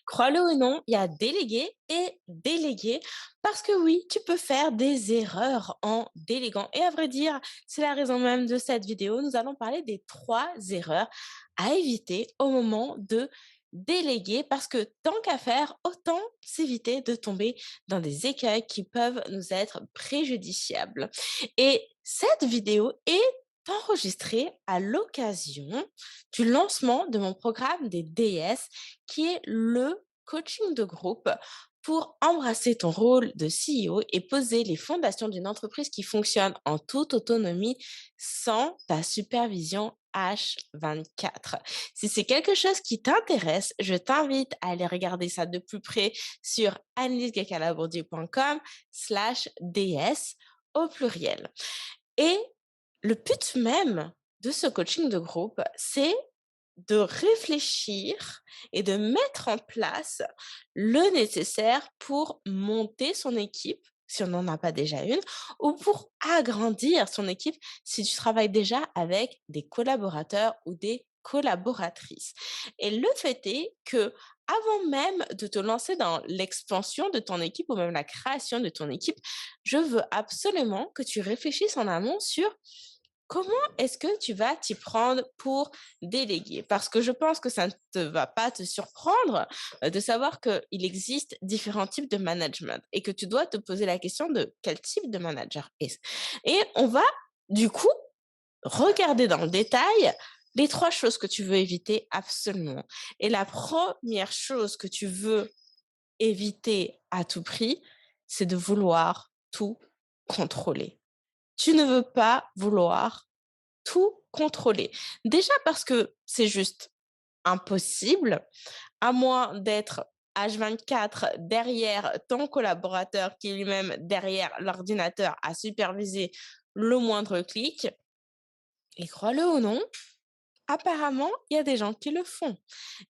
Crois-le ou non, il y a délégué et délégué parce que oui, tu peux faire des erreurs en déléguant. Et à vrai dire, c'est la raison même de cette vidéo. Nous allons parler des 3 erreurs à éviter au moment de déléguer parce que tant qu'à faire, autant s'éviter de tomber dans des écueils qui peuvent nous être préjudiciables. Et cette vidéo est enregistrée à l'occasion du lancement de mon programme des DS qui est le coaching de groupe pour embrasser ton rôle de CEO et poser les fondations d'une entreprise qui fonctionne en toute autonomie sans ta supervision H24. Si c'est quelque chose qui t'intéresse, je t'invite à aller regarder ça de plus près sur anneliesgacalabourdier.com/DS au pluriel. Et le but même de ce coaching de groupe, c'est de réfléchir et de mettre en place le nécessaire pour monter son équipe, si on n'en a pas déjà une, ou pour agrandir son équipe si tu travailles déjà avec des collaborateurs ou des collaboratrices. Et le fait est que avant même de te lancer dans l'expansion de ton équipe ou même la création de ton équipe, je veux absolument que tu réfléchisses en amont sur comment est-ce que tu vas t'y prendre pour déléguer? Parce que je pense que ça ne te va pas te surprendre, de savoir qu'il existe différents types de management et que tu dois te poser la question de quel type de manager est-ce? Et on va, du coup, regarder dans le détail les 3 choses que tu veux éviter absolument. Et la première chose que tu veux éviter à tout prix, c'est de vouloir tout contrôler. Tu ne veux pas vouloir tout contrôler. Déjà parce que c'est juste impossible, à moins d'être H24 derrière ton collaborateur qui est lui-même derrière l'ordinateur à superviser le moindre clic. Et crois-le ou non, apparemment, il y a des gens qui le font.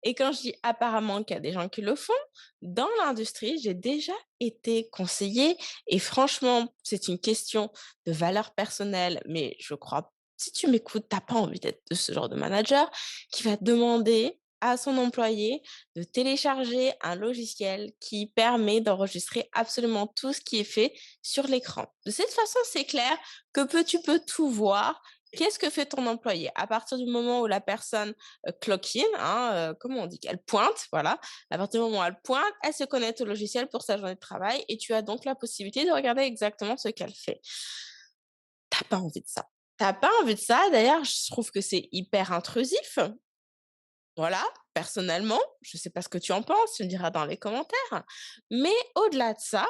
Et quand je dis apparemment qu'il y a des gens qui le font, dans l'industrie, j'ai déjà été conseillée et franchement, c'est une question de valeur personnelle, mais je crois, si tu m'écoutes, t'as pas envie d'être de ce genre de manager qui va demander à son employé de télécharger un logiciel qui permet d'enregistrer absolument tout ce qui est fait sur l'écran. De cette façon, c'est clair que tu peux tout voir. Qu'est-ce que fait ton employé? À partir du moment où la personne clock in, hein, comment on dit? Elle pointe, voilà. À partir du moment où elle pointe, elle se connecte au logiciel pour sa journée de travail et tu as donc la possibilité de regarder exactement ce qu'elle fait. T'as pas envie de ça. T'as pas envie de ça. D'ailleurs, je trouve que c'est hyper intrusif. Voilà, personnellement, je sais pas ce que tu en penses, tu me diras dans les commentaires. Mais au-delà de ça,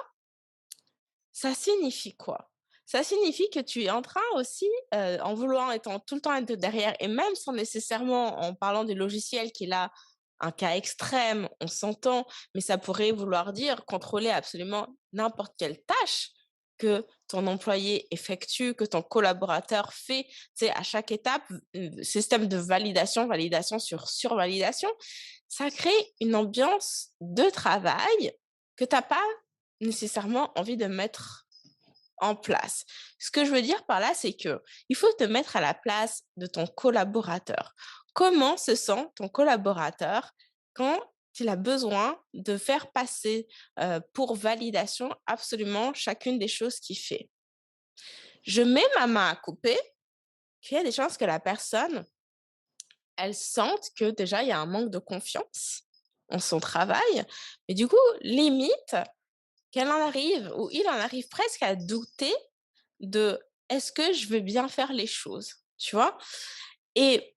ça signifie quoi? Ça signifie que tu es en train aussi, en voulant étant tout le temps être derrière et même sans nécessairement en parlant du logiciel qui est là, un cas extrême, on s'entend, mais ça pourrait vouloir dire contrôler absolument n'importe quelle tâche que ton employé effectue, que ton collaborateur fait, tu sais, à chaque étape, système de validation, validation sur survalidation. Ça crée une ambiance de travail que tu as pas nécessairement envie de mettre en place. Ce que je veux dire par là, c'est que il faut te mettre à la place de ton collaborateur. Comment se sent ton collaborateur quand il a besoin de faire passer pour validation absolument chacune des choses qu'il fait? Je mets ma main à couper qu'il y a des chances que la personne, elle sente que déjà il y a un manque de confiance en son travail, mais du coup, limite, qu'elle en arrive ou il en arrive presque à douter de: «Est-ce que je veux bien faire les choses?» Tu vois? Et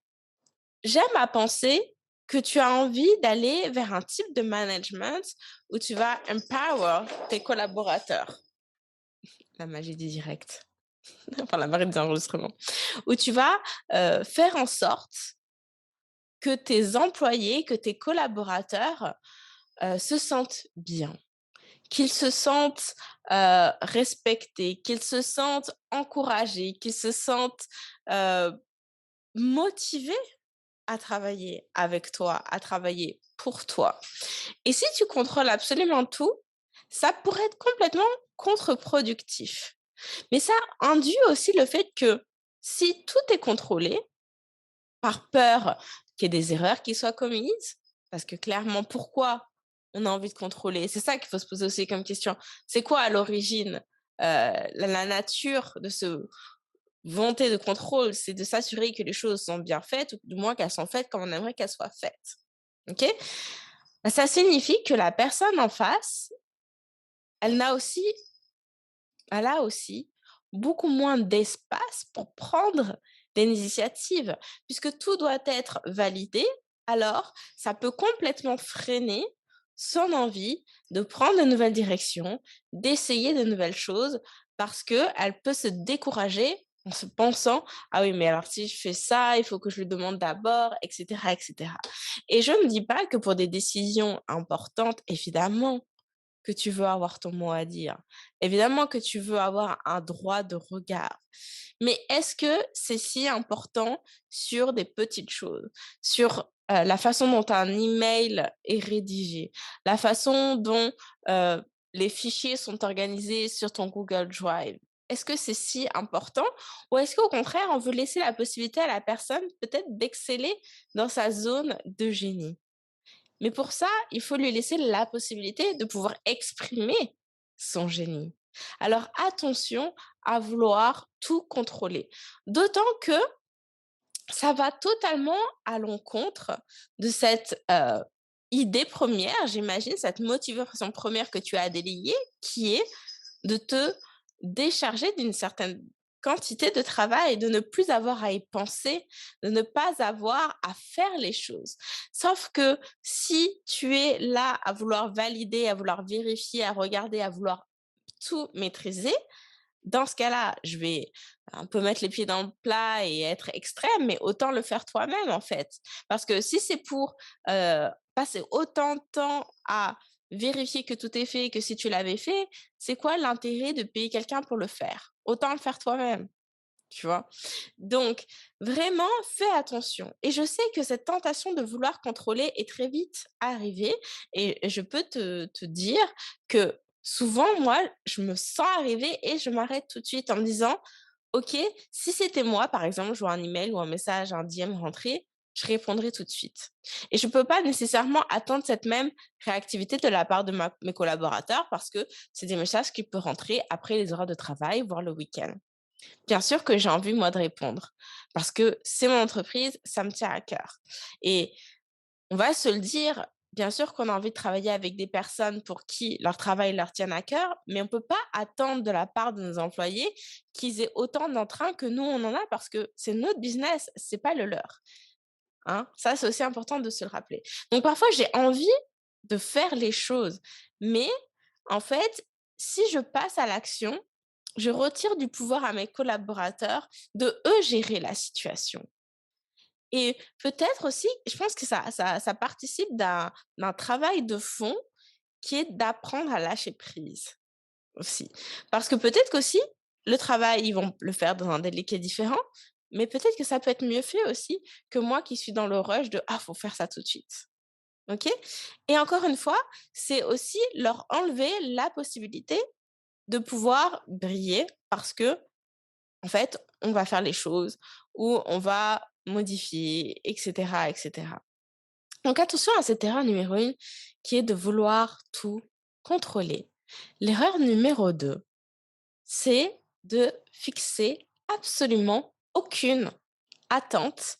j'aime à penser que tu as envie d'aller vers un type de management où tu vas empower tes collaborateurs. La magie du direct, enfin la magie des enregistrements. Où tu vas, faire en sorte que tes employés, que tes collaborateurs, se sentent bien. Qu'ils se sentent, respectés, qu'ils se sentent encouragés, qu'ils se sentent, heu, motivés à travailler avec toi, à travailler pour toi. Et si tu contrôles absolument tout, ça pourrait être complètement contre-productif. Mais ça induit aussi le fait que si tout est contrôlé, par peur qu'il y ait des erreurs qui soient commises, parce que clairement, pourquoi? on a envie de contrôler? C'est ça qu'il faut se poser aussi comme question. C'est quoi à l'origine, la nature de ce volonté de contrôle? C'est de s'assurer que les choses sont bien faites ou du moins qu'elles sont faites comme on aimerait qu'elles soient faites. OK? Bah, ça signifie que la personne en face, elle n'a aussi elle a aussi beaucoup moins d'espace pour prendre des initiatives. Puisque tout doit être validé, alors ça peut complètement freiner son envie de prendre de nouvelles directions, d'essayer de nouvelles choses, parce qu'elle peut se décourager en se pensant: «Ah oui, mais alors si je fais ça, il faut que je le demande d'abord», et cetera, et cetera. Et je ne dis pas que pour des décisions importantes, évidemment, que tu veux avoir ton mot à dire. Évidemment que tu veux avoir un droit de regard. Mais est-ce que c'est si important sur des petites choses, sur la façon dont un email est rédigé, la façon dont les fichiers sont organisés sur ton Google Drive? Est-ce que c'est si important ou est-ce qu'au contraire, on veut laisser la possibilité à la personne peut-être d'exceller dans sa zone de génie? Mais pour ça, il faut lui laisser la possibilité de pouvoir exprimer son génie. Alors attention à vouloir tout contrôler. D'autant que ça va totalement à l'encontre de cette idée première, j'imagine, cette motivation première que tu as délayée, qui est de te décharger d'une certaine quantité de travail, de ne plus avoir à y penser, de ne pas avoir à faire les choses. Sauf que si tu es là à vouloir valider, à vouloir vérifier, à regarder, à vouloir tout maîtriser, dans ce cas-là, je vais un peu mettre les pieds dans le plat et être extrême, mais autant le faire toi-même en fait. Parce que si c'est pour passer autant de temps à vérifier que tout est fait et que si tu l'avais fait, c'est quoi l'intérêt de payer quelqu'un pour le faire? Autant le faire toi-même, tu vois? Donc, vraiment, fais attention. Et je sais que cette tentation de vouloir contrôler est très vite arrivée. Et je peux te dire que souvent, moi, je me sens arriver et je m'arrête tout de suite en me disant, OK, si c'était moi, par exemple, je vois un email ou un message, un DM rentré, je répondrai tout de suite. Et je ne peux pas nécessairement attendre cette même réactivité de la part de mes collaborateurs parce que c'est des messages qui peuvent rentrer après les horaires de travail, voire le week-end. Bien sûr que j'ai envie, moi, de répondre parce que c'est mon entreprise, ça me tient à cœur. Et on va se le dire, bien sûr qu'on a envie de travailler avec des personnes pour qui leur travail leur tient à cœur, mais on ne peut pas attendre de la part de nos employés qu'ils aient autant d'entrain que nous, on en a parce que c'est notre business, c'est pas le leur. Hein. Ça, c'est aussi important de se le rappeler. Donc parfois, j'ai envie de faire les choses, mais en fait, si je passe à l'action, je retire du pouvoir à mes collaborateurs de eux gérer la situation. Et peut-être aussi, je pense que ça participe d'un travail de fond qui est d'apprendre à lâcher prise aussi. Parce que peut-être qu'aussi, le travail, ils vont le faire dans un délai qui est différent, mais peut-être que ça peut être mieux fait aussi que moi qui suis dans le rush de: «Ah, faut faire ça tout de suite». OK? Et encore une fois, c'est aussi leur enlever la possibilité de pouvoir briller parce que en fait, on va faire les choses ou on va modifier et cetera et cetera. Donc attention à cette erreur numéro 1 qui est de vouloir tout contrôler. L'erreur numéro 2, c'est de fixer absolument aucune attente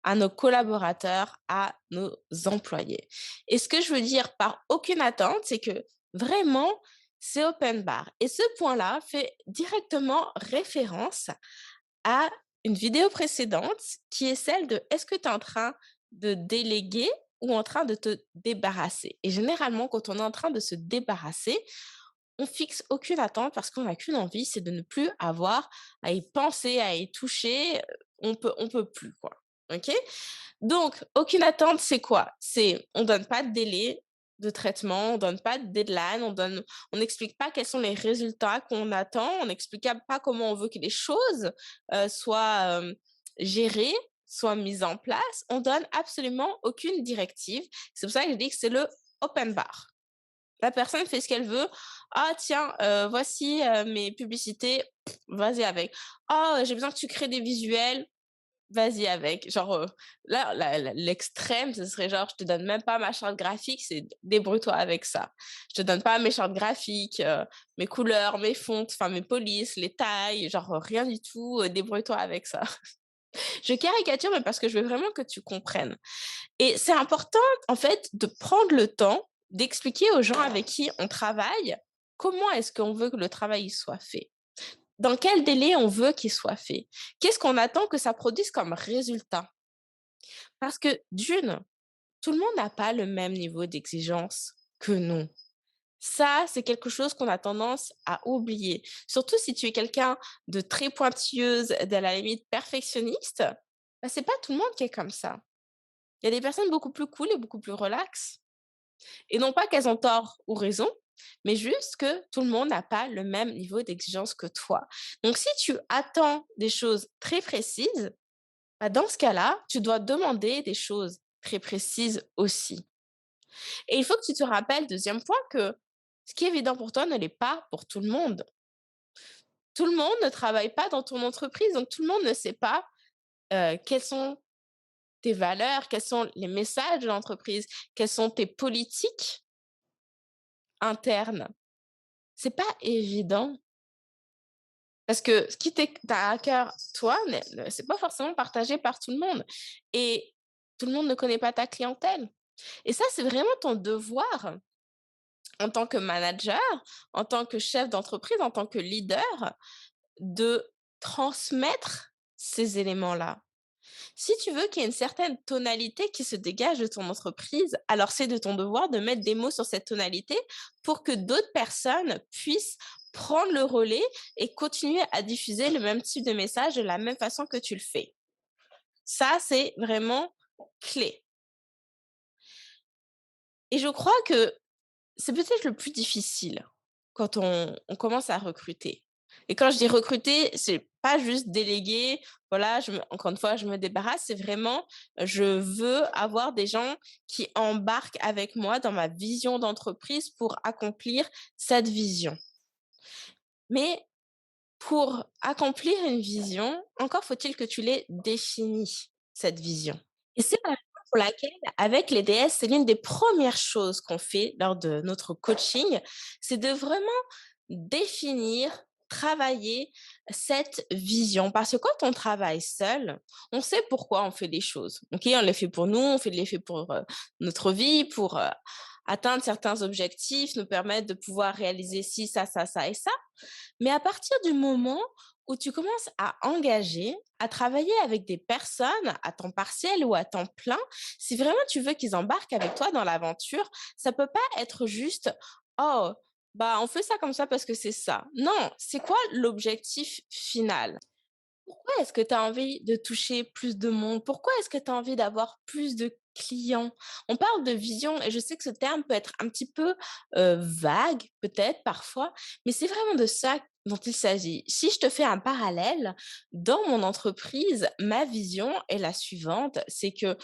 à nos collaborateurs, à nos employés. Et ce que je veux dire par aucune attente, c'est que vraiment, c'est open bar. Et ce point-là fait directement référence à une vidéo précédente qui est celle de est-ce que tu es en train de déléguer ou en train de te débarrasser? Et généralement, quand on est en train de se débarrasser, on fixe aucune attente parce qu'on n'a qu'une envie, c'est de ne plus avoir à y penser, à y toucher. On peut plus, quoi. OK? Donc, aucune attente, c'est quoi? C'est on donne pas de délai de traitement, on donne pas de deadline, on n'explique pas quels sont les résultats qu'on attend, on n'explique pas comment on veut que les choses soient gérées, soient mises en place. On donne absolument aucune directive. C'est pour ça que je dis que c'est le open bar. La personne fait ce qu'elle veut. Ah tiens, voici mes publicités, vas-y avec. Ah, j'ai besoin que tu crées des visuels, vas-y avec. Genre, là, l'extrême, ce serait genre, je te donne même pas ma charte graphique, c'est débrouille-toi avec ça. Je te donne pas mes chartes graphiques, mes couleurs, mes fontes, enfin mes polices, les tailles, genre rien du tout, débrouille-toi avec ça. Je caricature, mais parce que je veux vraiment que tu comprennes. Et c'est important, en fait, de prendre le temps d'expliquer aux gens avec qui on travaille comment est-ce qu'on veut que le travail soit fait. Dans quel délai on veut qu'il soit fait. Qu'est-ce qu'on attend que ça produise comme résultat. Parce que d'une, tout le monde n'a pas le même niveau d'exigence que nous. Ça, c'est quelque chose qu'on a tendance à oublier. Surtout si tu es quelqu'un de très pointilleuse, de la limite perfectionniste, bah, c'est pas tout le monde qui est comme ça. Il y a des personnes beaucoup plus cool et beaucoup plus relax. Et non pas qu'elles ont tort ou raison, mais juste que tout le monde n'a pas le même niveau d'exigence que toi. Donc, si tu attends des choses très précises, bah, dans ce cas-là, tu dois demander des choses très précises aussi. Et il faut que tu te rappelles, deuxième point, que ce qui est évident pour toi ne l'est pas pour tout le monde. Tout le monde ne travaille pas dans ton entreprise, donc tout le monde ne sait pas quelles sont tes valeurs, quels sont les messages de l'entreprise, quelles sont tes politiques internes. C'est pas évident parce que ce qui t'est tu à cœur, toi, c'est pas forcément partagé par tout le monde et tout le monde ne connaît pas ta clientèle et ça, c'est vraiment ton devoir en tant que manager, en tant que chef d'entreprise, en tant que leader, de transmettre ces éléments-là. Si tu veux qu'il y ait une certaine tonalité qui se dégage de ton entreprise, alors c'est de ton devoir de mettre des mots sur cette tonalité pour que d'autres personnes puissent prendre le relais et continuer à diffuser le même type de message de la même façon que tu le fais. Ça, c'est vraiment clé. Et je crois que c'est peut-être le plus difficile quand on commence à recruter. Et quand je dis recruter, c'est pas juste déléguer, voilà, encore une fois, je me débarrasse, c'est vraiment, je veux avoir des gens qui embarquent avec moi dans ma vision d'entreprise pour accomplir cette vision. Mais pour accomplir une vision, encore faut-il que tu l'aies définie, cette vision. Et c'est la raison pour laquelle, avec les DS, c'est l'une des premières choses qu'on fait lors de notre coaching, c'est de vraiment définir, travailler cette vision. Parce que quand on travaille seul, on sait pourquoi on fait les choses. Ok, on les fait pour nous, on fait les fait pour notre vie, pour atteindre certains objectifs, nous permettre de pouvoir réaliser ci, ça et ça. Mais à partir du moment où tu commences à engager, à travailler avec des personnes à temps partiel ou à temps plein, si vraiment tu veux qu'ils embarquent avec toi dans l'aventure, ça peut pas être juste oh bah on fait ça comme ça parce que c'est ça. Non, c'est quoi l'objectif final? Pourquoi est-ce que tu as envie de toucher plus de monde? Pourquoi est-ce que tu as envie d'avoir plus de clients? On parle de vision et je sais que ce terme peut être un petit peu vague, peut-être parfois, mais c'est vraiment de ça dont il s'agit. Si je te fais un parallèle, dans mon entreprise, ma vision est la suivante, c'est que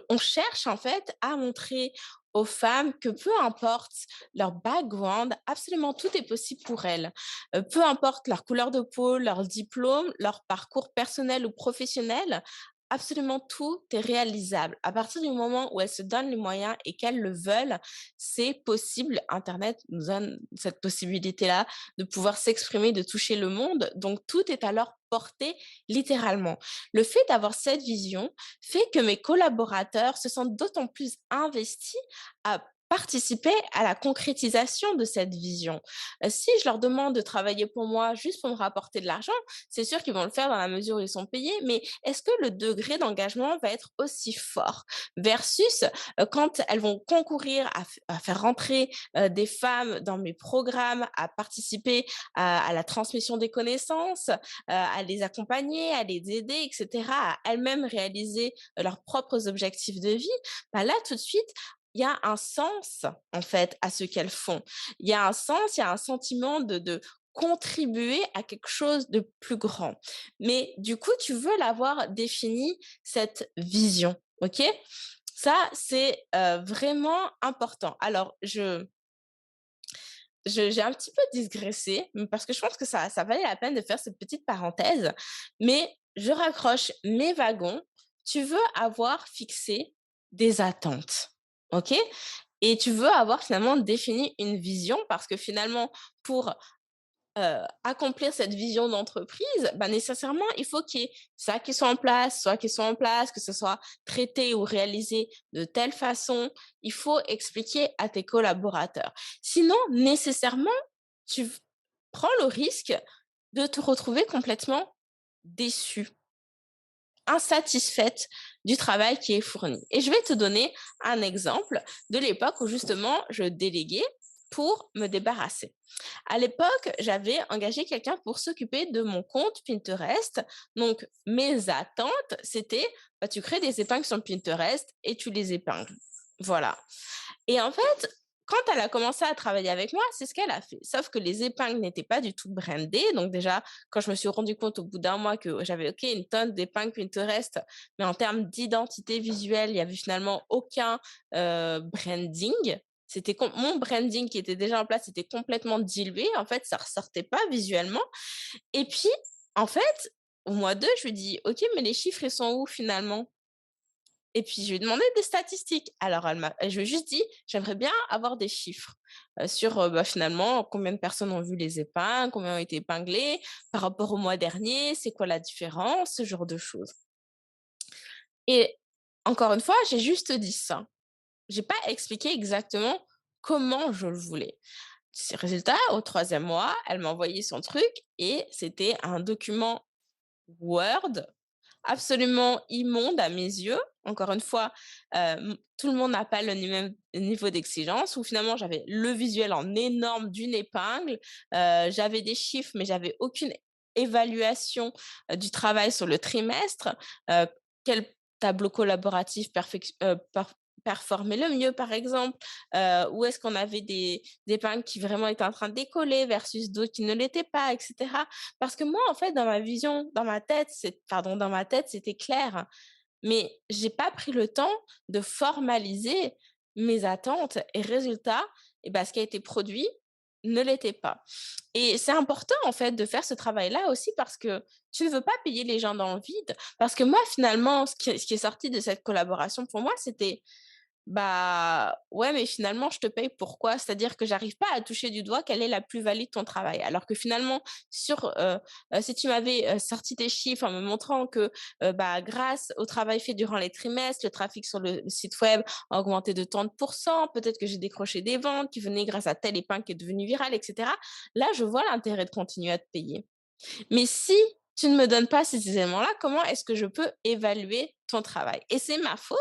on cherche en fait à montrer aux femmes que peu importe leur background, absolument tout est possible pour elles. Peu importe leur couleur de peau, leur diplôme, leur parcours personnel ou professionnel, absolument tout est réalisable. À partir du moment où elles se donnent les moyens et qu'elles le veulent, c'est possible. Internet nous donne cette possibilité-là de pouvoir s'exprimer, de toucher le monde. Donc, tout est à leur portée, littéralement. Le fait d'avoir cette vision fait que mes collaborateurs se sentent d'autant plus investis à participer à la concrétisation de cette vision. Si je leur demande de travailler pour moi juste pour me rapporter de l'argent, c'est sûr qu'ils vont le faire dans la mesure où ils sont payés, mais est-ce que le degré d'engagement va être aussi fort versus quand elles vont concourir à faire rentrer des femmes dans mes programmes, à participer à la transmission des connaissances, à les accompagner, à les aider, etc., à elles-mêmes réaliser leurs propres objectifs de vie, bah là tout de suite, il y a un sens en fait à ce qu'elles font. Il y a un sens, il y a un sentiment de contribuer à quelque chose de plus grand. Mais du coup, tu veux l'avoir défini, cette vision, ok? Ça, c'est vraiment important. Alors, j'ai un petit peu digressé parce que je pense que ça valait la peine de faire cette petite parenthèse. Mais je raccroche mes wagons. Tu veux avoir fixé des attentes, OK? Et tu veux avoir finalement défini une vision parce que finalement, pour accomplir cette vision d'entreprise, bah, nécessairement, il faut qu'il y ait ça qui soit en place, soit qui soit en place, que ce soit traité ou réalisé de telle façon. Il faut expliquer à tes collaborateurs. Sinon, nécessairement, tu prends le risque de te retrouver complètement déçu, insatisfaite du travail qui est fourni. Et je vais te donner un exemple de l'époque où justement je déléguais pour me débarrasser. À l'époque, j'avais engagé quelqu'un pour s'occuper de mon compte Pinterest. Donc, mes attentes, c'était, bah, tu crées des épingles sur Pinterest et tu les épingles. Voilà. Et en fait, quand elle a commencé à travailler avec moi, c'est ce qu'elle a fait. Sauf que les épingles n'étaient pas du tout brandées. Donc déjà, quand je me suis rendu compte au bout d'un mois que j'avais OK, une tonne d'épingles Pinterest, mais en termes d'identité visuelle, il n'y avait finalement aucun branding. Mon branding qui était déjà en place, était complètement dilué. En fait, ça ressortait pas visuellement. Et puis, en fait, au mois 2, je lui dis, OK, mais les chiffres, ils sont où finalement? Et puis, je lui ai demandé des statistiques. Alors, je lui ai juste dit, j'aimerais bien avoir des chiffres sur bah, finalement combien de personnes ont vu les épingles, combien ont été épinglées par rapport au mois dernier, c'est quoi la différence, ce genre de choses. Et encore une fois, j'ai juste dit ça. J'ai pas expliqué exactement comment je le voulais. Résultat, au troisième mois, elle m'a envoyé son truc et c'était un document Word absolument immonde à mes yeux. Encore une fois, tout le monde n'a pas le même niveau d'exigence où finalement j'avais le visuel en énorme d'une épingle, j'avais des chiffres mais j'avais aucune évaluation, du travail sur le trimestre, heu, quel tableau collaboratif performait le mieux par exemple, où est-ce qu'on avait des épingles qui vraiment étaient en train de décoller versus d'autres qui ne l'étaient pas et cetera. Parce que moi, en fait, dans ma vision, dans ma tête, c'était clair, mais j'ai pas pris le temps de formaliser mes attentes et résultat, et ben, ce qui a été produit ne l'était pas. Et c'est important, en fait, de faire ce travail-là aussi parce que tu ne veux pas payer les gens dans le vide. Parce que moi, finalement, ce qui est sorti de cette collaboration pour moi, c'était bah, ouais, mais finalement, je te paye pourquoi? C'est-à-dire que j'arrive pas à toucher du doigt quelle est la plus-value de ton travail. Alors que finalement, si tu m'avais sorti tes chiffres en me montrant que bah, grâce au travail fait durant les trimestres, le trafic sur le site web a augmenté de tant de pourcents, peut-être que j'ai décroché des ventes qui venaient grâce à tel épingle qui est devenu viral, etc. Là, je vois l'intérêt de continuer à te payer. Mais si tu ne me donnes pas ces éléments-là, comment est-ce que je peux évaluer ton travail? Et c'est ma faute.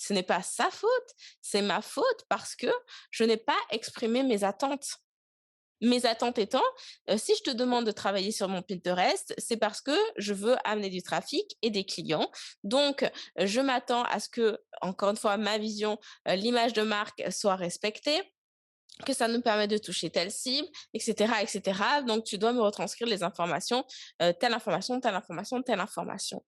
Ce n'est pas sa faute, c'est ma faute parce que je n'ai pas exprimé mes attentes. Mes attentes étant, si je te demande de travailler sur mon Pinterest, c'est parce que je veux amener du trafic et des clients. Donc, je m'attends à ce que, encore une fois, ma vision, l'image de marque soit respectée, que ça nous permet de toucher telle cible, etc., etc. Donc, tu dois me retranscrire les informations, telle information, telle information, telle information.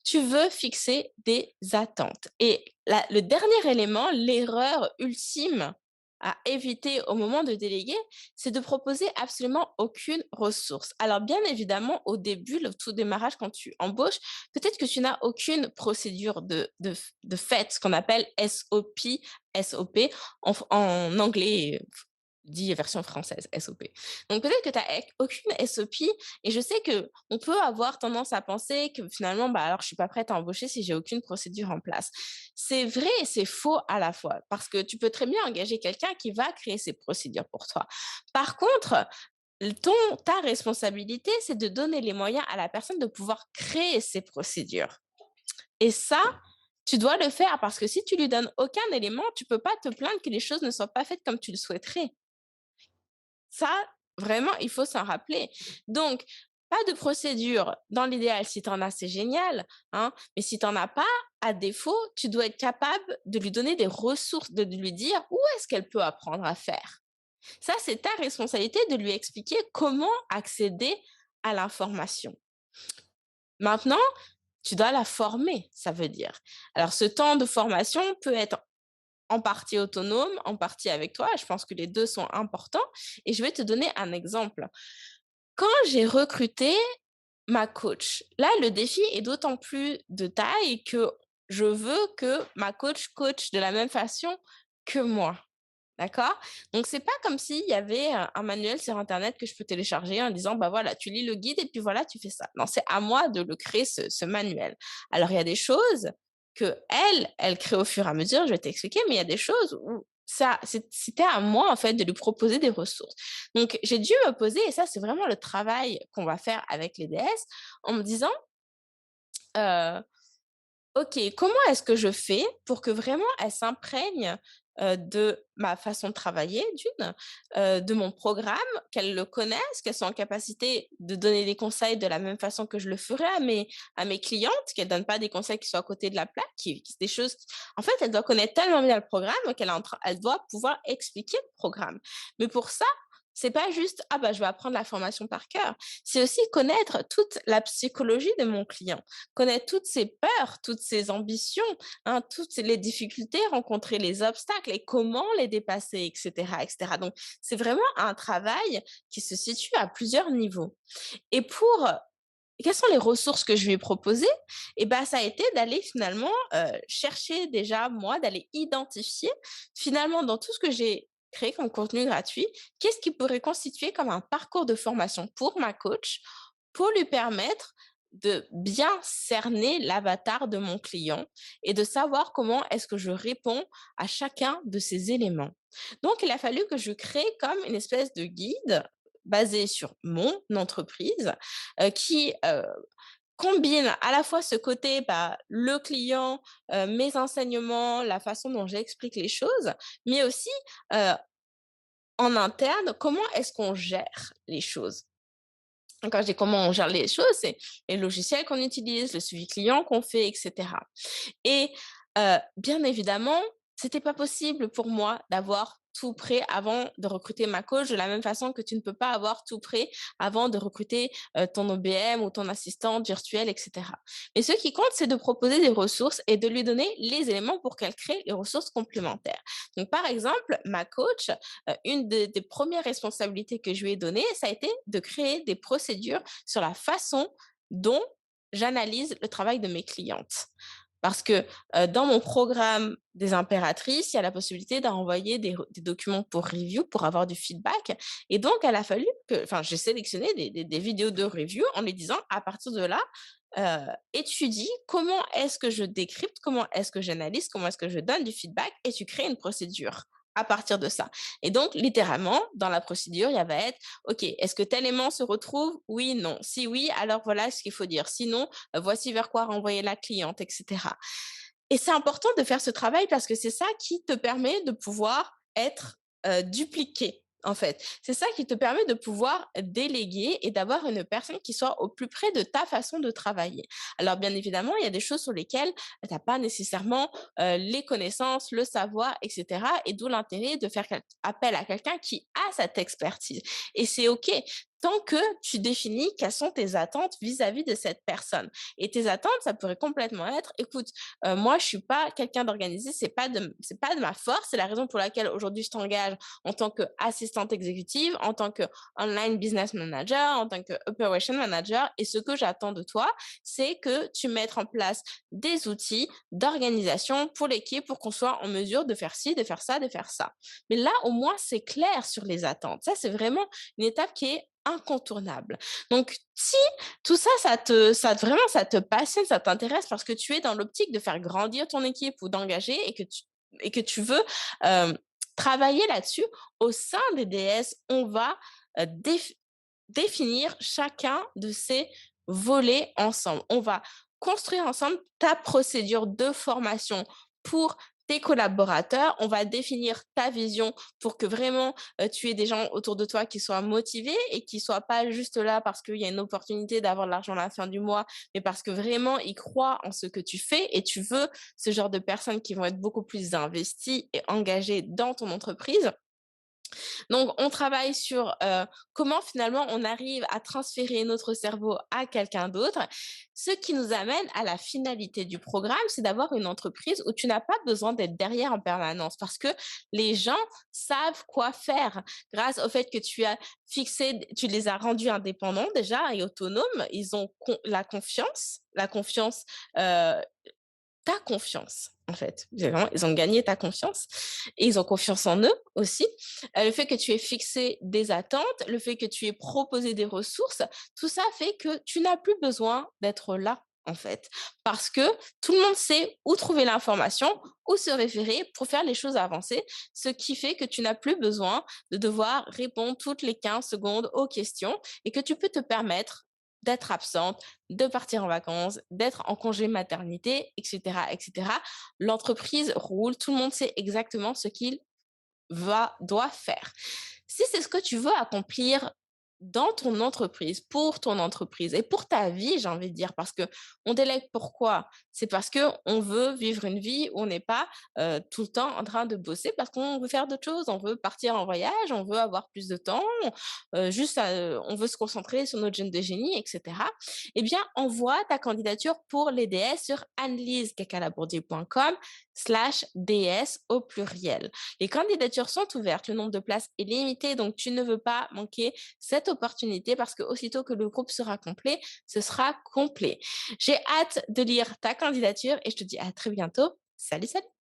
Tu veux fixer des attentes. Et le dernier élément, l'erreur ultime à éviter au moment de déléguer, c'est de proposer absolument aucune ressource. Alors, bien évidemment, au début, le tout démarrage, quand tu embauches, peut-être que tu n'as aucune procédure de fait, ce qu'on appelle SOP, SOP en anglais dit version française, SOP. Donc peut-être que tu n'as aucune SOP et je sais qu'on peut avoir tendance à penser que finalement, bah alors je suis pas prête à embaucher si j'ai aucune procédure en place. C'est vrai et c'est faux à la fois parce que tu peux très bien engager quelqu'un qui va créer ces procédures pour toi. Par contre, ta responsabilité, c'est de donner les moyens à la personne de pouvoir créer ces procédures. Et ça, tu dois le faire parce que si tu lui donnes aucun élément, tu peux pas te plaindre que les choses ne soient pas faites comme tu le souhaiterais. Ça, vraiment, il faut s'en rappeler. Donc, pas de procédure. Dans l'idéal, si tu en as, c'est génial, hein. Mais si tu en as pas, à défaut, tu dois être capable de lui donner des ressources, de lui dire où est-ce qu'elle peut apprendre à faire. Ça, c'est ta responsabilité de lui expliquer comment accéder à l'information. Maintenant, tu dois la former, ça veut dire. Alors, ce temps de formation peut être en partie autonome, en partie avec toi. Je pense que les 2 sont importants et je vais te donner un exemple. Quand j'ai recruté ma coach. Là, le défi est d'autant plus de taille que je veux que ma coach de la même façon que moi. D'accord? Donc c'est pas comme s'il y avait, un manuel sur internet que je peux télécharger en disant: «Bah, voilà, tu lis le guide et puis voilà, tu fais ça». Non, c'est à moi de le créer ce manuel. Alors il y a des choses qu'elle crée au fur et à mesure, je vais t'expliquer, mais il y a des choses où c'était à moi, en fait, de lui proposer des ressources. Donc j'ai dû me poser et ça, c'est vraiment le travail qu'on va faire avec les DS en me disant, heu OK, comment est-ce que je fais pour que vraiment elle s'imprègne, de ma façon de travailler de mon programme, qu'elle le connaisse, qu'elle soit en capacité de donner des conseils de la même façon que je le ferais à mes clientes, qu'elle donne pas des conseils qui soient à côté de la plaque, qui des choses en fait, elle doit connaître tellement bien le programme qu'elle est en train elle doit pouvoir expliquer le programme. Mais pour ça, c'est pas juste: «Ah bah, je vais apprendre la formation par cœur». C'est aussi connaître toute la psychologie de mon client, connaître toutes ses peurs, toutes ses ambitions, hein, toutes les difficultés, rencontrer les obstacles et comment les dépasser, et cetera. Donc, c'est vraiment un travail qui se situe à plusieurs niveaux. Et quelles sont les ressources que je lui ai proposées? Et ben, ça a été d'aller finalement chercher déjà, moi, d'aller identifier finalement dans tout ce que j'ai créé comme contenu gratuit, qu'est-ce qui pourrait constituer comme un parcours de formation pour ma coach pour lui permettre de bien cerner l'avatar de mon client et de savoir comment est-ce que je réponds à chacun de ces éléments. Donc, il a fallu que je crée comme une espèce de guide basé sur mon entreprise qui combine à la fois ce côté, bah, le client, mes enseignements, la façon dont j'explique les choses, mais aussi euh, en interne, comment est-ce qu'on gère les choses. Quand je dis comment on gère les choses, c'est les logiciels qu'on utilise, le suivi client qu'on fait, etc. Et bien évidemment, c'était pas possible pour moi d'avoir tout prêt avant de recruter ma coach, de la même façon que tu ne peux pas avoir tout prêt avant de recruter, ton OBM ou ton assistante virtuelle et cetera. Mais ce qui compte, c'est de proposer des ressources et de lui donner les éléments pour qu'elle crée les ressources complémentaires. Donc par exemple, ma coach, une des 1res responsabilités que je lui ai données, ça a été de créer des procédures sur la façon dont j'analyse le travail de mes clientes. Parce que, dans mon programme des impératrices, il y a la possibilité d'envoyer des documents pour review, pour avoir du feedback et donc elle a fallu que enfin, j'ai sélectionné des vidéos de review en lui disant: «À partir de là, étudie comment est-ce que je décrypte, comment est-ce que j'analyse, comment est-ce que je donne du feedback et tu crées une procédure à partir de ça». Et donc littéralement, dans la procédure, il y va être: «OK, est-ce que tel aimant se retrouve? Oui, non. Si oui, alors voilà ce qu'il faut dire. Sinon, voici vers quoi renvoyer la cliente, etc. Et c'est important de faire ce travail parce que c'est ça qui te permet de pouvoir être dupliqué. En fait, c'est ça qui te permet de pouvoir déléguer et d'avoir une personne qui soit au plus près de ta façon de travailler. Alors, bien évidemment, il y a des choses sur lesquelles tu n'as pas nécessairement les connaissances, le savoir, etc. Et d'où l'intérêt de faire appel à quelqu'un qui a cette expertise. Et c'est OK tant que tu définis quelles sont tes attentes vis-à-vis de cette personne. Et tes attentes, ça pourrait complètement être, écoute, moi, je suis pas quelqu'un d'organisé, c'est pas de ma force. C'est la raison pour laquelle aujourd'hui, je t'engage en tant qu'assistante exécutive, en tant que online business manager, en tant que operation manager. Et ce que j'attends de toi, c'est que tu mettes en place des outils d'organisation pour l'équipe pour qu'on soit en mesure de faire ci, de faire ça, de faire ça. Mais là, au moins, c'est clair sur les attentes. Ça, c'est vraiment une étape qui est incontournable. Donc, si tout ça, vraiment, ça te passionne, ça t'intéresse parce que tu es dans l'optique de faire grandir ton équipe ou d'engager et que tu veux travailler là-dessus, au sein des DS, on va euh, déf- définir chacun de ces volets ensemble. On va construire ensemble ta procédure de formation pour tes collaborateurs. On va définir ta vision pour que vraiment tu aies des gens autour de toi qui soient motivés et qui soient pas juste là parce qu'il y a une opportunité d'avoir de l'argent à la fin du mois, mais parce que vraiment ils croient en ce que tu fais et tu veux ce genre de personnes qui vont être beaucoup plus investies et engagées dans ton entreprise. Donc, on travaille sur comment finalement on arrive à transférer notre cerveau à quelqu'un d'autre. Ce qui nous amène à la finalité du programme, c'est d'avoir une entreprise où tu n'as pas besoin d'être derrière en permanence parce que les gens savent quoi faire grâce au fait que tu as fixé, tu les as rendus indépendants déjà et autonomes. Ils ont la confiance euh, ta confiance, en fait. Vraiment, ils ont gagné ta confiance et ils ont confiance en eux aussi. Le fait que tu aies fixé des attentes, le fait que tu aies proposé des ressources, tout ça fait que tu n'as plus besoin d'être là, en fait. Parce que tout le monde sait où trouver l'information, où se référer pour faire les choses avancer, ce qui fait que tu n'as plus besoin de devoir répondre toutes les 15 secondes aux questions et que tu peux te permettre d'être absente, de partir en vacances, d'être en congé maternité, etc., etc. L'entreprise roule, tout le monde sait exactement ce qu'il doit faire. Si c'est ce que tu veux accomplir dans ton entreprise, pour ton entreprise et pour ta vie, j'ai envie de dire, parce que on délègue pourquoi? C'est parce que on veut vivre une vie où on n'est pas tout le temps en train de bosser parce qu'on veut faire d'autres choses, on veut partir en voyage, on veut avoir plus de temps, on veut se concentrer sur notre jeune de génie, etc. Eh bien, envoie ta candidature pour les DS sur annelise-ds.com/DS au pluriel. Les candidatures sont ouvertes, le nombre de places est limité, donc tu ne veux pas manquer cette opportunité parce que aussitôt que le groupe sera complet, ce sera complet. J'ai hâte de lire ta candidature et je te dis à très bientôt. Salut, salut!